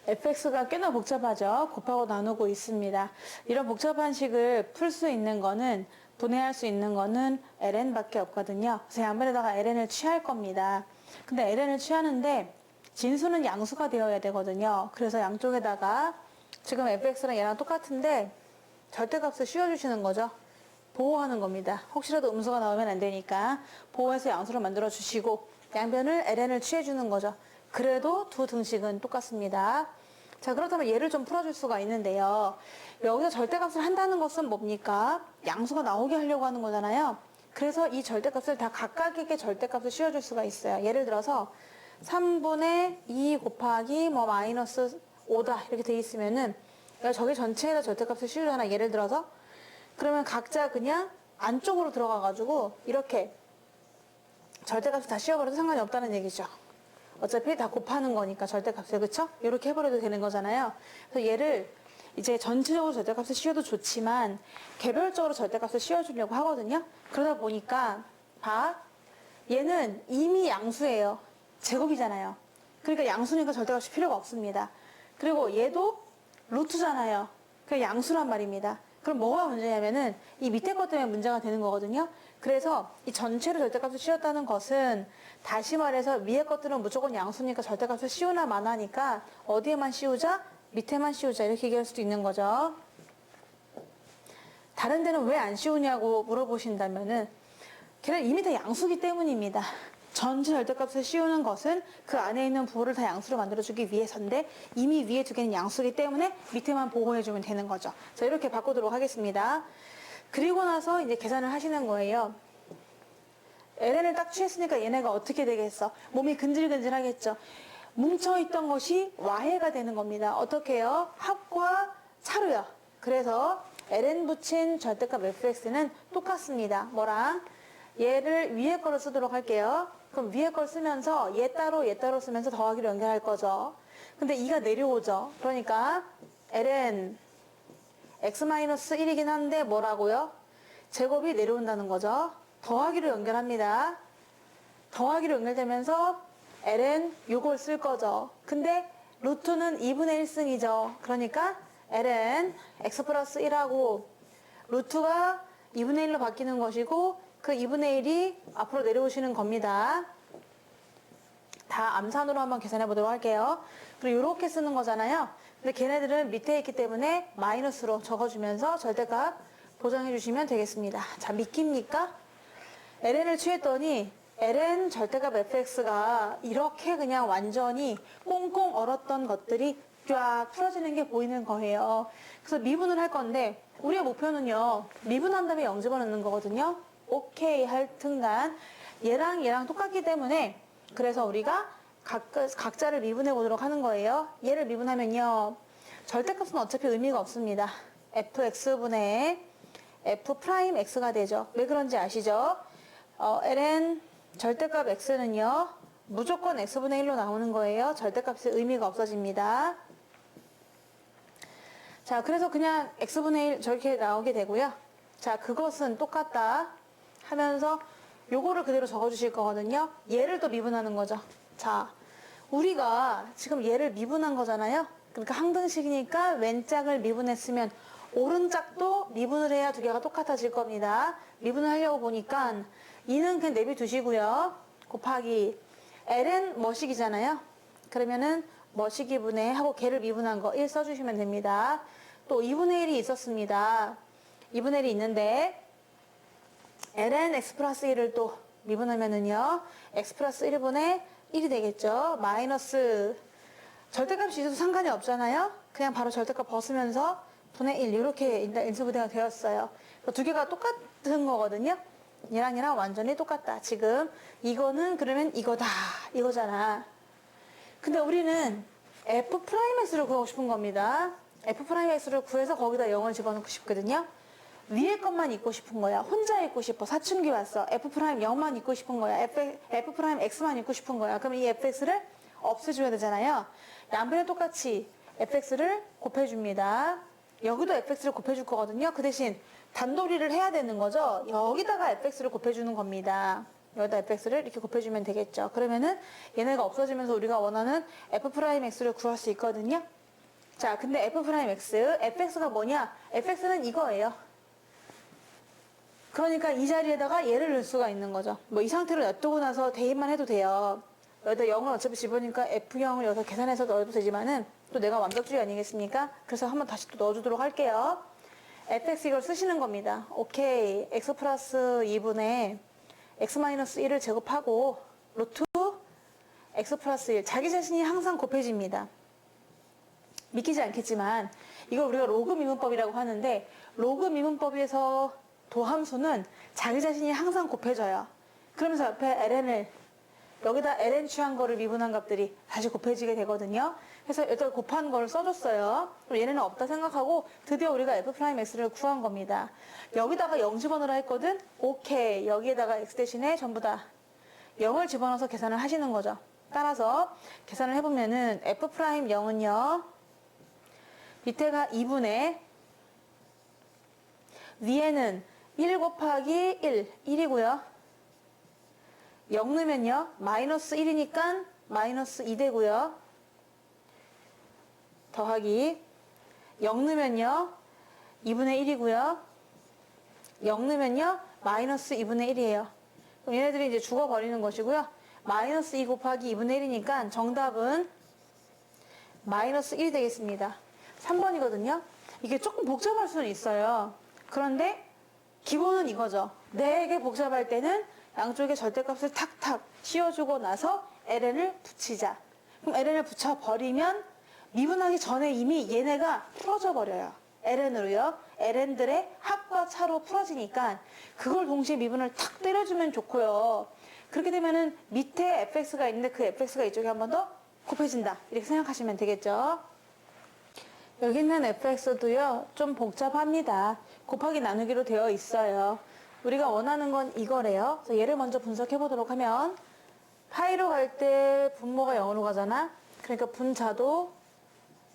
fx가 꽤나 복잡하죠. 곱하고 나누고 있습니다. 이런 복잡한 식을 풀 수 있는 거는, 분해할 수 있는 거는 ln밖에 없거든요. 그래서 양변에다가 ln을 취할 겁니다. 근데 ln을 취하는데 진수는 양수가 되어야 되거든요. 그래서 양쪽에다가 지금 fx랑 얘랑 똑같은데 절대값을 씌워주시는 거죠. 보호하는 겁니다. 혹시라도 음수가 나오면 안 되니까 보호해서 양수를 만들어 주시고 양변을 ln을 취해주는 거죠. 그래도 두 등식은 똑같습니다. 자, 그렇다면 얘를 좀 풀어줄 수가 있는데요. 여기서 절대값을 한다는 것은 뭡니까? 양수가 나오게 하려고 하는 거잖아요. 그래서 이 절대값을 다 각각에게 절대값을 씌워줄 수가 있어요. 예를 들어서 3분의 2 곱하기 뭐 마이너스 5다 이렇게 돼 있으면은 저기 전체에다 절대값을 씌우잖아. 예를 들어서 그러면 각자 그냥 안쪽으로 들어가가지고 이렇게 절대값을 다 씌워버려도 상관이 없다는 얘기죠. 어차피 다 곱하는 거니까 절대값을, 그쵸? 이렇게 해버려도 되는 거잖아요. 그래서 얘를 이제 전체적으로 절대값을 씌워도 좋지만 개별적으로 절대값을 씌워주려고 하거든요. 그러다 보니까 봐, 얘는 이미 양수예요. 제곱이잖아요. 그러니까 양수니까 절대값이 필요가 없습니다. 그리고 얘도 루트잖아요. 그냥 양수란 말입니다. 그럼 뭐가 문제냐면은 이 밑에 것 때문에 문제가 되는 거거든요. 그래서 이 전체로 절대값을 씌웠다는 것은 다시 말해서 위에 것들은 무조건 양수니까 절대값을 씌우나 마나니까 어디에만 씌우자? 밑에만 씌우자 이렇게 얘기할 수도 있는 거죠. 다른 데는 왜 안 씌우냐고 물어보신다면은 걔는 이미 다 양수기 때문입니다. 전체 절대값을 씌우는 것은 그 안에 있는 부호를 다 양수로 만들어주기 위해서인데 이미 위에 두 개는 양수기 때문에 밑에만 보호해주면 되는 거죠. 자, 이렇게 바꾸도록 하겠습니다. 그리고 나서 이제 계산을 하시는 거예요. ln을 딱 취했으니까 얘네가 어떻게 되겠어? 몸이 근질근질 하겠죠. 뭉쳐있던 것이 와해가 되는 겁니다. 어떻게 해요? 합과 차로요. 그래서 ln 붙인 절대값 fx는 똑같습니다. 뭐랑? 얘를 위에 거를 쓰도록 할게요. 그럼 위에 걸 쓰면서 얘 따로 쓰면서 더하기로 연결할 거죠. 근데 2가 내려오죠. 그러니까 ln x-1이긴 한데 뭐라고요? 제곱이 내려온다는 거죠. 더하기로 연결합니다. 더하기로 연결되면서 ln 요걸 쓸 거죠. 근데 루트는 2분의 1승이죠. 그러니까 ln x 플러스 1하고 루트가 2분의 1로 바뀌는 것이고 그 2분의 1이 앞으로 내려오시는 겁니다. 다 암산으로 한번 계산해 보도록 할게요. 그리고 이렇게 쓰는 거잖아요. 근데 걔네들은 밑에 있기 때문에 마이너스로 적어주면서 절대값 보정해 주시면 되겠습니다. 자, 믿깁니까? ln을 취했더니 ln 절대값 fx가 이렇게 그냥 완전히 꽁꽁 얼었던 것들이 쫙 풀어지는 게 보이는 거예요. 그래서 미분을 할 건데 우리의 목표는요. 미분한 다음에 0 집어넣는 거거든요. 오케이 하여튼간 얘랑 똑같기 때문에 그래서 우리가 각자를 미분해 보도록 하는 거예요. 얘를 미분하면요. 절대값은 어차피 의미가 없습니다. fx분의 f'x가 되죠. 왜 그런지 아시죠? ln 절대값 x는요. 무조건 x분의 1로 나오는 거예요. 절대값의 의미가 없어집니다. 자, 그래서 그냥 x분의 1 저렇게 나오게 되고요. 자, 그것은 똑같다 하면서 요거를 그대로 적어주실 거거든요. 얘를 또 미분하는 거죠. 자, 우리가 지금 얘를 미분한 거잖아요. 그러니까 항등식이니까 왼짝을 미분했으면 오른짝도 미분을 해야 두 개가 똑같아질 겁니다. 미분을 하려고 보니까 2는 그냥 내비두시고요. 곱하기 ln 머식이잖아요. 그러면은 머식이 분해 하고 걔를 미분한 거 1 써주시면 됩니다. 또 2분의 1이 있었습니다. 2분의 1이 있는데 ln x 플러스 1을 또 미분하면은요. x 플러스 1분의 1이 되겠죠. 마이너스 절대값이 있어도 상관이 없잖아요. 그냥 바로 절대값 벗으면서 분의 1 이렇게 일단 인수분해가 되었어요. 두 개가 똑같은 거거든요. 얘랑 완전히 똑같다. 지금 이거는 그러면 이거다 이거잖아. 근데 우리는 f'x를 구하고 싶은 겁니다. f'x를 구해서 거기다 0을 집어넣고 싶거든요. 위에 것만 있고 싶은 거야. 혼자 있고 싶어. 사춘기 왔어. f' 0만 있고 싶은 거야. f' x만 있고 싶은 거야. 그럼 이 fx를 없애줘야 되잖아요. 양변에 똑같이 fx를 곱해줍니다. 여기도 fx를 곱해줄 거거든요. 그 대신 단도리를 해야 되는 거죠. 여기다가 fx를 곱해주는 겁니다. 여기다 fx를 이렇게 곱해주면 되겠죠. 그러면은 얘네가 없어지면서 우리가 원하는 f'x를 구할 수 있거든요. 자, 근데 f'x, fx가 뭐냐? fx는 이거예요. 그러니까 이 자리에다가 얘를 넣을 수가 있는 거죠. 뭐 이 상태로 놔두고 나서 대입만 해도 돼요. 여기다 0을 어차피 집으니까 F0을 여기서 계산해서 넣어도 되지만은 또 내가 완벽주의 아니겠습니까? 그래서 한번 다시 또 넣어주도록 할게요. fx 이걸 쓰시는 겁니다. 오케이. x 플러스 2분의 x 마이너스 1을 제곱하고 루트 x 플러스 1. 자기 자신이 항상 곱해집니다. 믿기지 않겠지만 이걸 우리가 로그 미분법이라고 하는데 로그 미분법에서 도함수는 자기 자신이 항상 곱해져요. 그러면서 옆에 ln을 여기다 ln 취한 거를 미분한 값들이 다시 곱해지게 되거든요. 그래서 여기다 곱한 걸 써줬어요. 그럼 얘네는 없다 생각하고 드디어 우리가 f'x를 구한 겁니다. 여기다가 0 집어넣으라 했거든? 오케이. 여기에다가 x 대신에 전부 다 0을 집어넣어서 계산을 하시는 거죠. 따라서 계산을 해보면은 f'0은요. 밑에가 2분의 위에는 1 곱하기 1, 1이고요. 0 넣으면요. 마이너스 1이니까 마이너스 2 되고요. 더하기 0 넣으면요. 2분의 1이고요. 0 넣으면요. 마이너스 2분의 1이에요. 그럼 얘네들이 이제 죽어버리는 것이고요. 마이너스 2 곱하기 2분의 1이니까 정답은 마이너스 1이 되겠습니다. 3번이거든요. 이게 조금 복잡할 수는 있어요. 그런데 기본은 이거죠. 되게 복잡할 때는 양쪽에 절대값을 탁탁 씌워주고 나서 ln을 붙이자. 그럼 ln을 붙여버리면 미분하기 전에 이미 얘네가 풀어져 버려요. ln으로요. ln들의 합과 차로 풀어지니까 그걸 동시에 미분을 탁 때려주면 좋고요. 그렇게 되면은 밑에 fx가 있는데 그 fx가 이쪽에 한 번 더 곱해진다. 이렇게 생각하시면 되겠죠. 여기 있는 fx도요. 좀 복잡합니다. 곱하기 나누기로 되어 있어요. 우리가 원하는 건 이거래요. 그래서 얘를 먼저 분석해 보도록 하면 파이로 갈 때 분모가 0으로 가잖아. 그러니까 분자도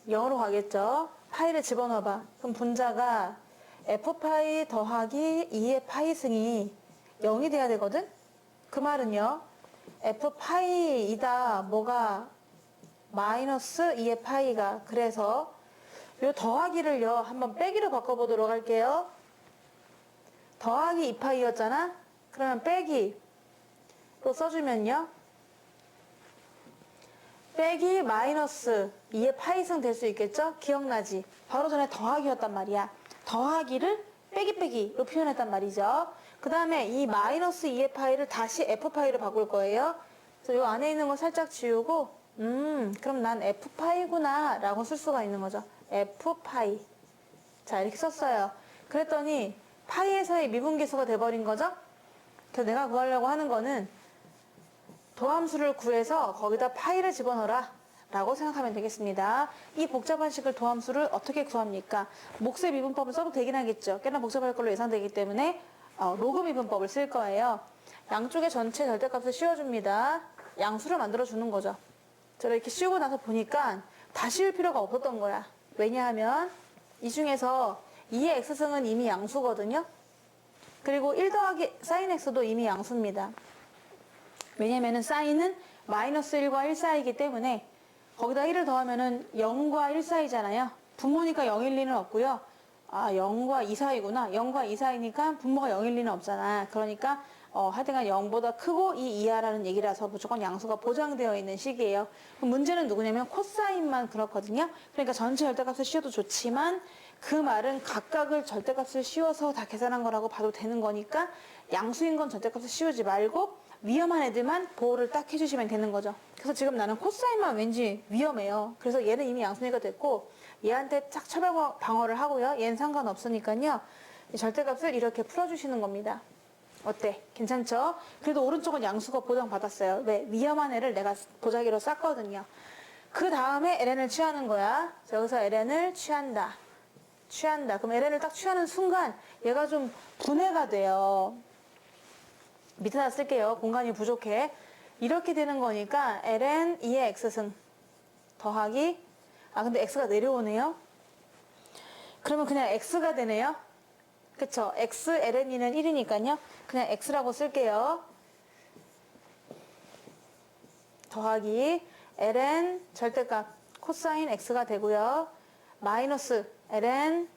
0으로 가겠죠. 파이를 집어넣어봐. 그럼 분자가 f파이 더하기 2의 파이승이 0이 돼야 되거든. 그 말은요. f파이이다. 뭐가 마이너스 2의 파이가. 그래서 요 더하기를요. 한번 빼기로 바꿔보도록 할게요. 더하기 2파이였잖아? 그러면 빼기 또 써주면요. 빼기 마이너스 2의 파이승 될 수 있겠죠? 기억나지? 바로 전에 더하기였단 말이야. 더하기를 빼기로 표현했단 말이죠. 그 다음에 이 마이너스 2의 파이를 다시 f파이로 바꿀 거예요. 그래서 요 안에 있는 거 살짝 지우고 그럼 난 f파이구나 라고 쓸 수가 있는 거죠. f파이. 자, 이렇게 썼어요. 그랬더니 파이에서의 미분계수가 돼버린 거죠? 그래서 내가 구하려고 하는 거는 도함수를 구해서 거기다 파이를 집어넣어라 라고 생각하면 되겠습니다. 이 복잡한 식을 도함수를 어떻게 구합니까? 몫의 미분법을 써도 되긴 하겠죠. 꽤나 복잡할 걸로 예상되기 때문에 로그 미분법을 쓸 거예요. 양쪽에 전체 절대값을 씌워줍니다. 양수를 만들어주는 거죠. 제가 이렇게 씌우고 나서 보니까 다 씌울 필요가 없었던 거야. 왜냐하면 이 중에서 2의 x승은 이미 양수거든요. 그리고 1 더하기 sin x도 이미 양수입니다. 왜냐면은 사인은 마이너스 1과 1 사이이기 때문에 거기다 1을 더하면은 0과 1 사이잖아요. 분모니까 0일 리는 없고요. 아, 0과 2 사이구나. 0과 2 사이니까 분모가 0일 리는 없잖아. 그러니까 하여튼간 0보다 크고 2 이하라는 얘기라서 무조건 양수가 보장되어 있는 식이에요. 그럼 문제는 누구냐면 코사인만 그렇거든요. 그러니까 전체 절대값을 씌워도 좋지만 그 말은 각각을 절대값을 씌워서 다 계산한 거라고 봐도 되는 거니까 양수인 건 절대값을 씌우지 말고 위험한 애들만 보호를 딱 해주시면 되는 거죠. 그래서 지금 나는 코사인만 왠지 위험해요. 그래서 얘는 이미 양수니까 됐고 얘한테 딱 처벌 방어를 하고요. 얘는 상관없으니까요. 절대값을 이렇게 풀어주시는 겁니다. 어때? 괜찮죠? 그래도 오른쪽은 양수가 보장받았어요. 왜? 위험한 애를 내가 보자기로 쌌거든요. 그 다음에 ln을 취하는 거야. 여기서 ln을 취한다. 그럼 ln을 딱 취하는 순간 얘가 좀 분해가 돼요. 밑에다 쓸게요. 공간이 부족해. 이렇게 되는 거니까 ln 2의 x승 더하기 근데 x가 내려오네요. 그러면 그냥 x가 되네요. 그쵸? x ln 2는 1이니까요. 그냥 x라고 쓸게요. 더하기 ln 절대값 코사인 x가 되고요. 마이너스 ln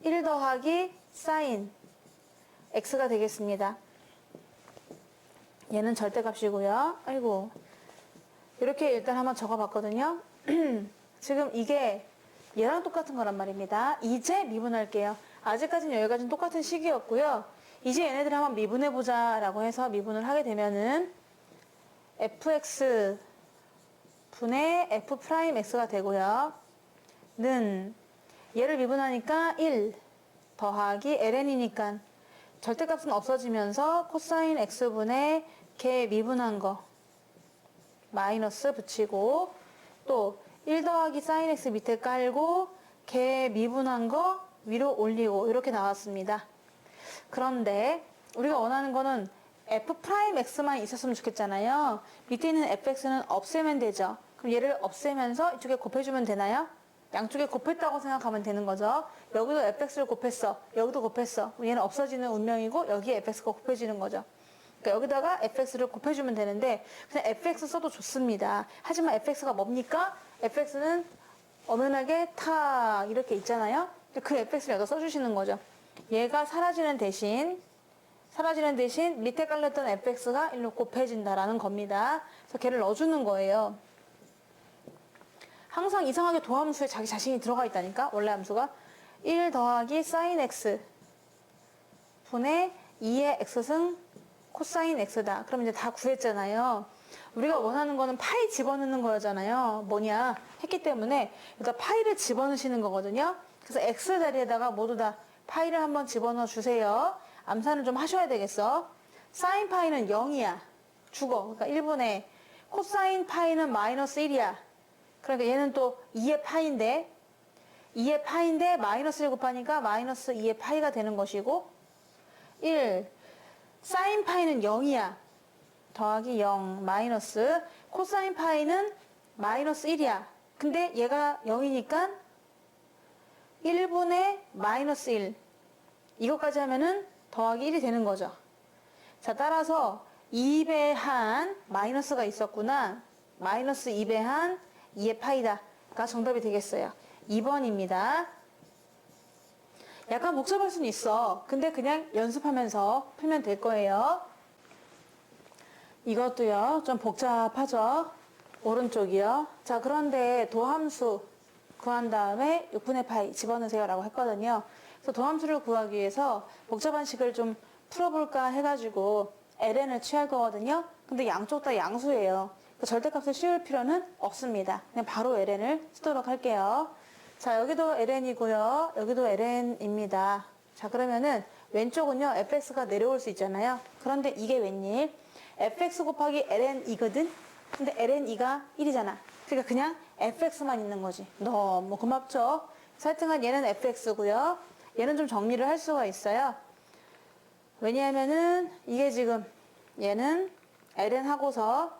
1 더하기 사인 x가 되겠습니다. 얘는 절대값이고요. 아이고, 이렇게 일단 한번 적어봤거든요. 지금 이게 얘랑 똑같은 거란 말입니다. 이제 미분할게요. 아직까지는 여기까지는 똑같은 식이었고요. 이제 얘네들 한번 미분해보자 라고 해서 미분을 하게 되면은 fx 분의 f'x가 되고요. 는 얘를 미분하니까 1 더하기 ln이니까 절대값은 없어지면서 코사인 x분의 걔 미분한 거 마이너스 붙이고 또 1 더하기 사인 x 밑에 깔고 걔 미분한 거 위로 올리고 이렇게 나왔습니다. 그런데 우리가 원하는 거는 f'x만 있었으면 좋겠잖아요. 밑에 있는 fx는 없애면 되죠. 그럼 얘를 없애면서 이쪽에 곱해주면 되나요? 양쪽에 곱했다고 생각하면 되는 거죠. 여기도 fx를 곱했어. 여기도 곱했어. 얘는 없어지는 운명이고 여기에 fx가 곱해지는 거죠. 그러니까 여기다가 fx를 곱해주면 되는데 그냥 fx 써도 좋습니다. 하지만 fx가 뭡니까? fx는 엄연하게 탁 이렇게 있잖아요. 그 fx를 여기다 써주시는 거죠. 얘가 사라지는 대신 밑에 깔렸던 fx가 일로 곱해진다라는 겁니다. 그래서 걔를 넣어주는 거예요. 항상 이상하게 도함수에 자기 자신이 들어가 있다니까. 원래 함수가 1 더하기 사인 x 분의 2의 x승 코사인 x다. 그럼 이제 다 구했잖아요. 우리가 원하는 거는 파이 집어넣는 거였잖아요. 뭐냐 했기 때문에 일단 파이를 집어넣으시는 거거든요. 그래서 x 자리에다가 모두 다 파이를 한번 집어넣어 주세요. 암산을 좀 하셔야 되겠어. 사인 파이는 0이야. 죽어. 그러니까 1분의 코사인 파이는 마이너스 1이야. 그러니까 얘는 또 2의 파인데 마이너스 1 곱하니까 마이너스 2의 파이가 되는 것이고 1 사인 파이는 0이야. 더하기 0 마이너스 코사인 파이는 마이너스 1이야. 근데 얘가 0이니까 1분의 마이너스 1 이것까지 하면은 더하기 1이 되는 거죠. 자, 따라서 2배 한 마이너스가 있었구나. 마이너스 2배 한 2의 파이다가 정답이 되겠어요. 2번입니다. 약간 복잡할 수는 있어. 근데 그냥 연습하면서 풀면 될 거예요. 이것도요, 좀 복잡하죠? 오른쪽이요. 자, 그런데 도함수 구한 다음에 6분의 파이 집어넣으세요 라고 했거든요. 그래서 도함수를 구하기 위해서 복잡한 식을 좀 풀어볼까 해가지고 ln을 취할 거거든요. 근데 양쪽 다 양수예요. 절대값을 씌울 필요는 없습니다. 그냥 바로 ln을 쓰도록 할게요. 자, 여기도 ln이고요. 여기도 ln입니다. 자, 그러면은 왼쪽은요, fx가 내려올 수 있잖아요. 그런데 이게 웬일? fx 곱하기 ln이거든? 근데 ln이가 1이잖아. 그러니까 그냥 fx만 있는 거지. 너무 고맙죠? 하여튼간 얘는 fx고요. 얘는 좀 정리를 할 수가 있어요. 왜냐하면은 이게 지금 얘는 ln하고서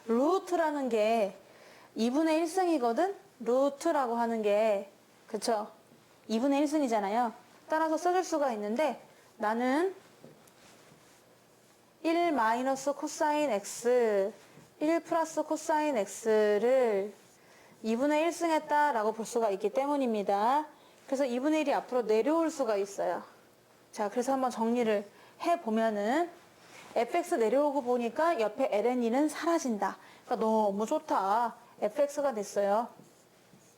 루트라는 게 2분의 1승이거든? 루트라고 하는 게 그쵸? 2분의 1승이잖아요. 따라서 써줄 수가 있는데 나는 1 마이너스 코사인 x 1 플러스 코사인 x를 2분의 1승 했다라고 볼 수가 있기 때문입니다. 그래서 2분의 1이 앞으로 내려올 수가 있어요. 자, 그래서 한번 정리를 해보면은 fx 내려오고 보니까 옆에 ln이는 사라진다. 그러니까 너무 좋다. fx가 됐어요.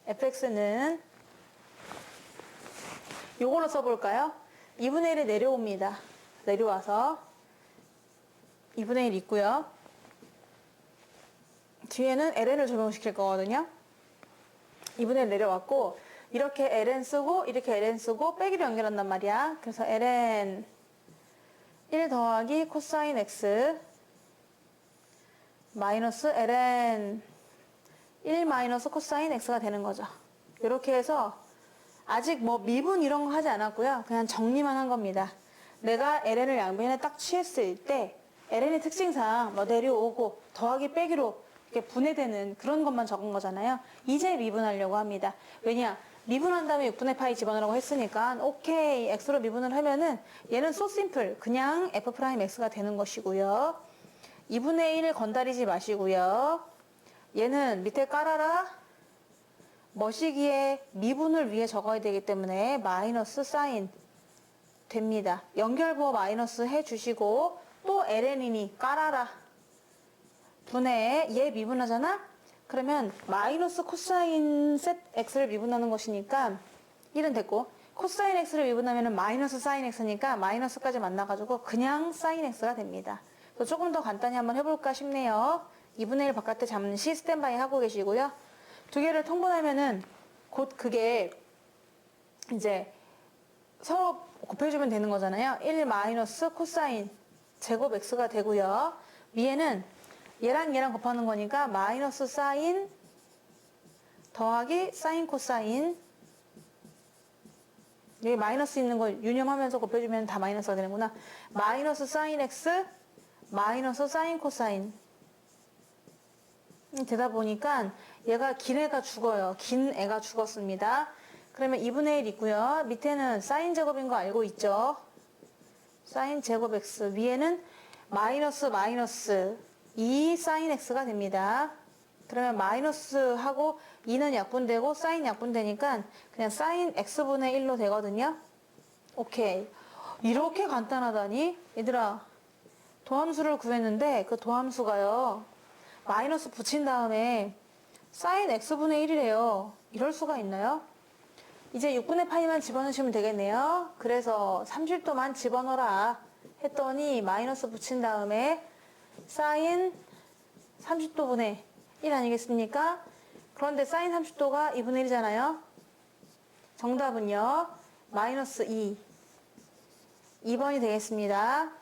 fx는 요걸로 써볼까요? 2분의 1이 내려옵니다. 내려와서 2분의 1 있고요. 뒤에는 ln을 적용시킬 거거든요. 2분의 1 내려왔고 이렇게 ln 쓰고 이렇게 ln 쓰고 빼기로 연결한단 말이야. 그래서 ln 1 더하기 코사인 x 마이너스 ln 1 마이너스 코사인 x가 되는 거죠. 이렇게 해서 아직 뭐 미분 이런 거 하지 않았고요. 그냥 정리만 한 겁니다. 내가 ln을 양변에 딱 취했을 때 ln의 특징상 뭐 내려오고 더하기 빼기로 이렇게 분해되는 그런 것만 적은 거잖아요. 이제 미분하려고 합니다. 왜냐? 미분한 다음에 6분의 파이 집어넣으라고 했으니까 오케이 x로 미분을 하면은 얘는 so simple 그냥 f'x가 되는 것이고요. 2분의 1을 건드리지 마시고요. 얘는 밑에 깔아라. 머시기에 미분을 위에 적어야 되기 때문에 마이너스 사인 됩니다. 연결부호 마이너스 해주시고 또 ln이니 깔아라. 분의 얘 미분하잖아? 그러면 마이너스 코사인 셋 x를 미분하는 것이니까 1은 됐고 코사인 x를 미분하면 마이너스 사인 x니까 마이너스까지 만나가지고 그냥 사인 x가 됩니다. 조금 더 간단히 한번 해볼까 싶네요. 2분의 1 바깥에 잠시 스탠바이 하고 계시고요. 두 개를 통분하면은 곧 그게 이제 서로 곱해주면 되는 거잖아요. 1 마이너스 코사인 제곱 x가 되고요. 위에는 얘랑 얘랑 곱하는 거니까 마이너스 사인 더하기 사인 코사인. 여기 마이너스 있는 거 유념하면서 곱해주면 다 마이너스가 되는구나. 마이너스 사인 x 마이너스 사인 코사인. 되다 보니까 얘가 긴 애가 죽어요. 긴 애가 죽었습니다. 그러면 2분의 1 있고요. 밑에는 사인 제곱인 거 알고 있죠? 사인 제곱 x. 위에는 마이너스 마이너스 2 사인 x가 됩니다. 그러면 마이너스하고 2는 약분되고 사인 약분되니까 그냥 사인 x분의 1로 되거든요. 오케이. 이렇게 간단하다니? 얘들아, 도함수를 구했는데 그 도함수가요. 마이너스 붙인 다음에 사인 x분의 1이래요. 이럴 수가 있나요? 이제 6분의 파이만 집어넣으시면 되겠네요. 그래서 30도만 집어넣어라 했더니 마이너스 붙인 다음에 사인 30도분의 1 아니겠습니까? 그런데 사인 30도가 2분의 1이잖아요. 정답은요. 마이너스 2. 2번이 되겠습니다.